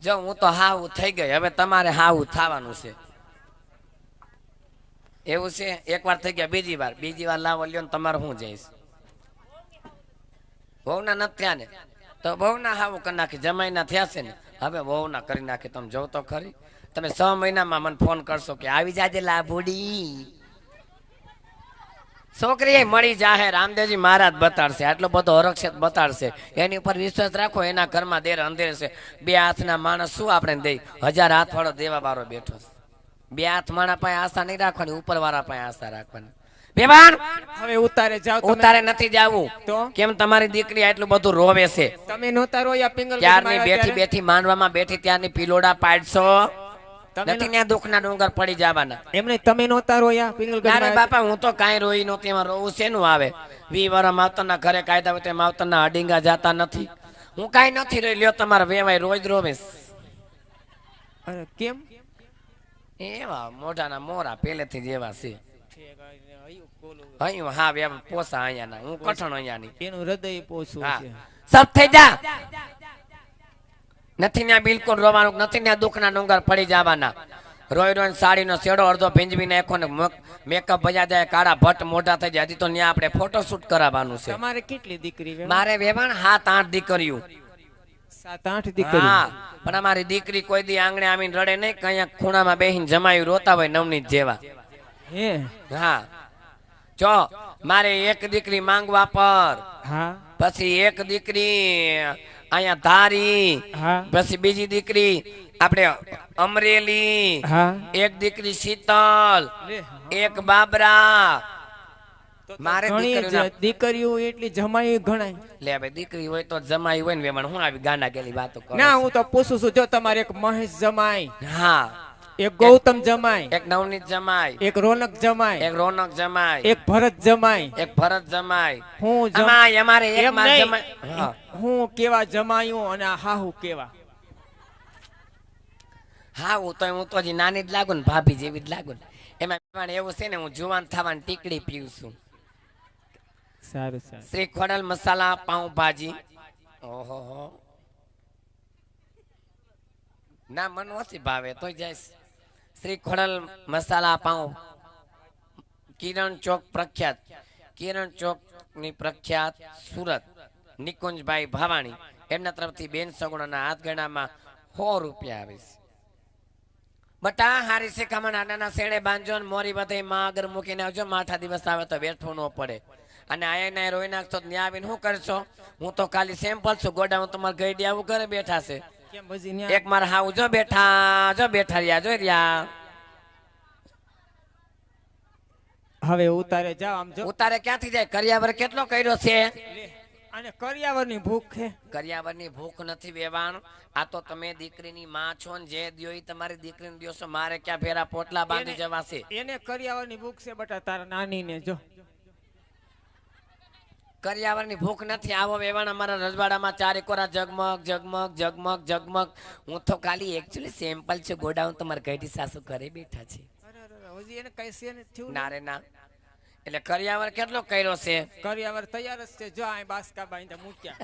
જો હું તો હાવું થઈ ગઈ, હવે તમારે હાવું થવાનું છે. એવું છે? એકવાર થઈ ગયા, બીજી વાર લાવો લ્યો ને તમારે શું જઈશ? વહુના નથી થયા ને તો વહુના હાવું કરી નાખી, જમાઈના થયા છે ને હવે વહુના કરી નાખી. તમે જોવ તો ખરી, તમે 6 મહિનામાં મને ફોન કરશો કે આવી જાજે લાભુડી. છોકરી મળી જાહે, રામદેવજી મહારાજ બતાડશે, આટલો બધો હરક્ષેત બતાડશે. એની ઉપર વિશ્વાસ રાખો. એના ઘરમાં દેર અંધેર છે. 2 હાથના માણસ શું આપણે દઈ? 1000 હાથ વાળો દેવા વાળો બેઠો છે. 2 હાથ માણા પાસે આશા નહીં રાખવાની, ઉપર વાળા પાસે આશા રાખવાની. બેવાન હવે ઉતારે જાવ. ઉતારે નથી જાવું તો કેમ? તમારી દીકરી આટલું બધું રોવે છે. તમે નહોતા રોયા પિંગલ? ત્યારની બેઠી માંડવામાં બેઠી, ત્યારની પિલોડા પાડશો. નથી ને દુઃખના ડુંગર પડી જવાના. એમને તમે નહોતા રોયા પિંગલ? અરે બાપા, હું તો કાંઈ રોઈ નહોતી. એમાં રોવું શેનું આવે? 20 વર્ષ માવતરના ઘરે કાયદા હોય માવતરના અડીંગા જાતા નથી. હું કાંઈ નથી રોઈ. લ્યો તમારે વેવાય રોજ રોવે. અરે કેમ? એવા મોઢાના મોરા પહેલેથી જ એવા છે. અહીં હા વેવા પોસા અહીંયાના, હું કઠણ અહીંયાની. એનું હૃદય પોસું છે. સબ થઈ જા. નથી ને બિલકુલ રોવાનું નથી ને, દુઃખના ડુંગર પડી જવાના. રોઈ રોઈને સાડીનો શેડો અડધો ભીંજવી નાખો ને મેકઅપ ભજા જાય, કાળા ભટ્ટ મોઢા થઈ જાય. હજી તો ત્યાં આપણે ફોટોશૂટ કરાવવાનું છે. તમારે કેટલી દીકરી? મારે વેવાણ 7-8 દીકરીઓ. 7-8 દીકરી? હા, પણ અમારી દીકરી કોઈ દી આંગણે આવીને રડે નહીં. કઈ ખૂણામાં બેહીને જમાયું રોતા હોય નવનીત જેવા. હે? હા, જો મારે એક દીકરી માંગવા પર, હા, પછી એક દીકરી અહીંયા ધારી, પછી બીજી દીકરી આપણે અમરેલી, એક દીકરી શીતલ, એક બાબરા. મારે દીકરીઓ એટલી જમાઈ ગણાય? લે ભાઈ, દીકરી હોય તો જમાઈ હોય ને વેમણ. હું આવી ગાંડા ગેલી વાતો કરું? ના, હું તો પૂછું છું. જો તમારે એક મહેશ જમાઈ, હા, એક ગૌતમ જમાઈ, એક નવનીત જમાઈ, એક રોનક જમાઈ, એક રોનક જમાઈ, એક ભરત જમાઈ, એક ભરત જમાઈ. હું જમાઈ અમારે એક માં જમાઈ. હું કેવા જમાયું અને હાહુ કેવા? હા, હું તો હજી નાની જ લાગુ ને, ભાભી જેવી જ લાગુ ને. એમાં એવું છે ને, હું જુવાન થવાની ટીકડી પીવું છું. સારું સારું. શ્રી ખોડલ મસાલા પાઉંભાજી. ઓહો, ના મને ઓછી ભાવે તો જઈશ. શ્રી ખોડલ મસાલા પાઉં, કિરણ ચોક પ્રખ્યાત, કિરણ ચોક ની પ્રખ્યાત સુરત, નિકુંજભાઈ ભાવાણી. એમના તરફથી બેન સગુણાના હાથગણામાં 100 રૂપિયા આવે છે. બટા હારી શીખામણ આડાના શેડે બાંધજો ને મોરી બધે માં આગળ મૂકીને આવજો. 8 દિવસ આવે તો બેઠવું ન પડે. અને આયા રોઈ નાખશો ત્યાં આવીને શું કરશો? હું તો ખાલી સેમ્પલ છું. ગોડા હું તમારે ગઈડી આવું ઘરે બેઠા છે. એક મારા હાવ જો બેઠા રહ્યા, જો રહ્યા. હવે ઉતારે જાવ. આમ જો ઉતારે ક્યાંથી જાય? કરિયાવર કેટલો કર્યો છે? અને કરિયાવરની ભૂખ છે? કરિયાવરની ભૂખ નથી વેવાણ. આ તો તમે દીકરીની માં છો ને, જે દ્યો ઈ તમારી દીકરીને દ્યો છો. મારે ક્યાં ફેરા પોટલા બાંધી જવાશે? એને કરિયાવરની ભૂખ છે બટા, તારા નાની ને. જો કરિયાવરની ભૂખ નથી. આવો વેવાણ અમારા રજવાડામાં 4 કોરા ઝગમગ ઝગમગ ઝગમગ ઝગમગ. હું તો ખાલી એકચ્યુઅલી સેમ્પલ છું. ગોડા હું તમારા ગઈડી સાસુ ઘરે બેઠા છે. હજી એને કઈ છે ને થયું? ના રે ના. એટલે કરિયાવર કેટલો કર્યો છે? કરિયાવર તૈયાર જ છે. જો આ બાસકા બાંધા મૂક્યા.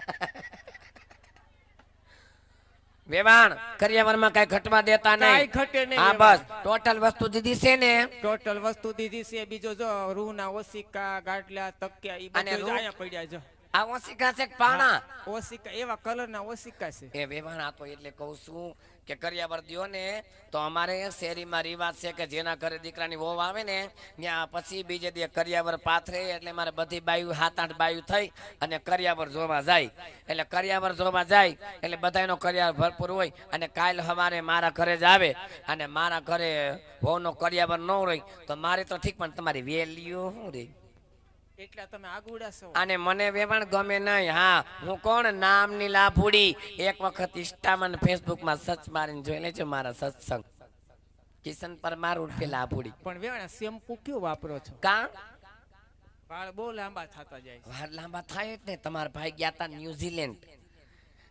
વેવાણ કરિયાવરમાં કઈ ઘટવા દેતા નહીં. ઘટે નહીં. હા બસ ટોટલ વસ્તુ દીધી છે ને? ટોટલ વસ્તુ દીધી છે. બીજો જો રૂ ના ઓસિકા, ગાટલા, તકિયા ઈ બધું અહીંયા પડ્યા. જો આ ઓસિકા છે પાણા? ઓસિકા એવા કલર ના ઓસિકા છે. એ વેવાણ આ તો એટલે કહું છું કે કરિયાવર દ્યો ને તો અમારે શેરીમાં રિવાજ છે કે જેના ઘરે દીકરાની વહુ આવે ને ત્યાં પછી બીજે દી કરિયાવર પાથરે. એટલે મારે બધી બાયું 7-8 બાયું થઈ અને કરિયાવર જોવા જાય. એટલે કરિયાવર જોવા જાય એટલે બધાનો કરિયાવર ભરપૂર હોય. અને કાલ સવારે મારા ઘરે જ આવે અને મારા ઘરે વહુનો કરિયાવર ન હોય તો મારે તો ઠીક, પણ તમારી વેલ્યુ શું રે? એટલા તમે આગુડા છો. અને મને વેવાણ ગમે નહીં. હા, હું કોણ? નામની લાભુડી. એક વખત ઇન્સ્ટામાં ફેસબુકમાં સર્ચ મારીને જોઈ લેજો મારા સત્સંગ. કિશન પરમાર ઉર્ફે લાભુડી. પણ વેવાણ શેમ્પુ કયો વાપરો છો? કા વાળ બહુ લાંબા થતા જાય? વાળ લાંબા થાય જ ને. તમારા ભાઈ ગયા હતા ન્યુઝીલેન્ડ,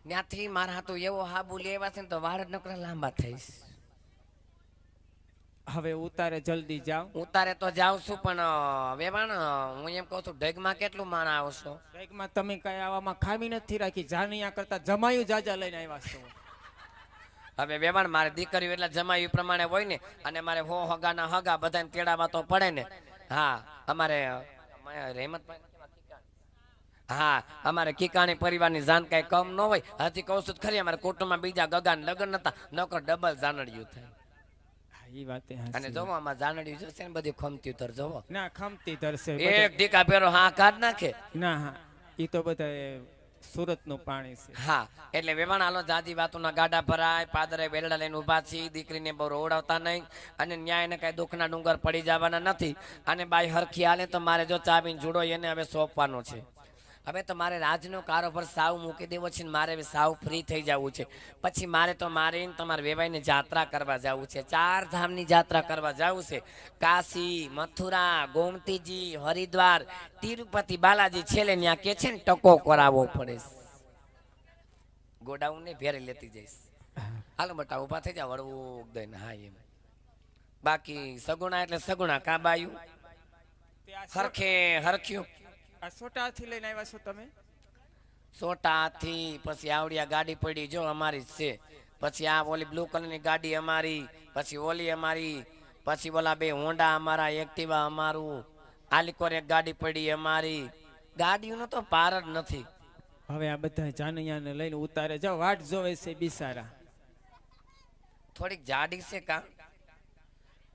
ત્યાંથી મારા હાથું એવો હાબુ લેવા છે ને તો વાળ નકરા લાંબા થઈશ. હવે ઉતારે જલ્દી જાવ. ઉતારે તો જાઉં છું, પણ વેવાણ હું એમ કહું છું ઢગમાં કેટલું માણ આવશો? ઢગમાં તમે કઈ આવામાં ખામી નથી રાખી. જાનિયા કરતા જમાયું જાજા લઈને આવ્યા છો. હવે વેવાણ મારે દીકરીઓ એટલે જમાયું પ્રમાણે હોય ને, અને મારે હો હગાના હગા બધાને તેડાવા તો પડે ને. હા અમારે રહેમતભાઈ, હા અમારે કિકાણી પરિવારની જાણ કઈ કમ ન હોય. હજી કહું છું ખરી, અમારે કુટુંબમાં બીજા ગગાન લગ્ન નતા, નકર ડબલ જાનડિયું થાય. ઈ વાત અને જોવો આમાં જાનડિયું જોશે ને બધી ખમતી ઉતર જોવો, ના ખમતી ધરશે એક ટીકા પેરો હા કાઢ નાખે. ના હા ઈ તો બધા સુરત નું પાણી છે. હા એટલે વેવાણ હાલો જાજી વાતોના ગાડા ભરાય, પાદરે વેલડા લઈને ઉભા છી, દીકરીને બહુ રોવડાવતા નહીં, અને ન્યાયને કઈ દુઃખના ડુંગર પડી જવાના નથી. અને બાઈ હરખી હાલે તો મારે જો ચાવીને જુડો એને હવે સોંપવાનો છે. હવે તો મારે રાજનો કારોબાર સાવ મૂકી દેવો છે ને મારે હવે સાવ ફ્રી થઈ જવું છે. પછી મારે તો મારે તમારે વેવાઈને જાત્રા કરવા જવું છે, 4 ધામની જાત્રા કરવા જવું છે. કાશી, મથુરા, ગોમતીજી, હરિદ્વાર, તિરુપતિ બાલાજી, છેલ્લે ત્યાં કે છે ને ટકો કરાવવો પડે. ગોડાઉન ને ભેરે લેતી જઈશ. હાલો બટા ઉભા થઈ જા, વળવું દઈને. હા એમ બાકી સગુણા એટલે સગુણા કાબાયું હરખે હરખ્યું. આ સોટાથી લઈને આવ્યા છો તમે? સોટાથી પછી આવડિયા ગાડી પડી જો અમારી જ છે. પછી આ ઓલી બ્લુ કલરની ગાડી અમારી, પછી ઓલી અમારી, પછી ઓલા 2 હોન્ડા અમારા, એક્ટિવા અમારું, આલિકોર એક ગાડી પડી અમારી. ગાડીઓનો તો પાર જ નથી. હવે આ બધા જાનૈયાને લઈને ઉતારે જાઓ, વાટ જોવે છે બિસારા. થોડીક જાડી છે કા,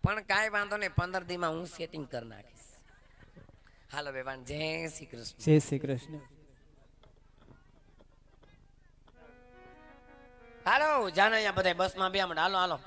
પણ કાંઈ વાંધો નહીં, 15 દીમાં હું સેટિંગ કરી નાખીશ. હાલો વેવાણ, જય શ્રી કૃષ્ણ. જય શ્રી કૃષ્ણ. હાલો જાનૈયા બધા બસમાં બે હાલો હાલો.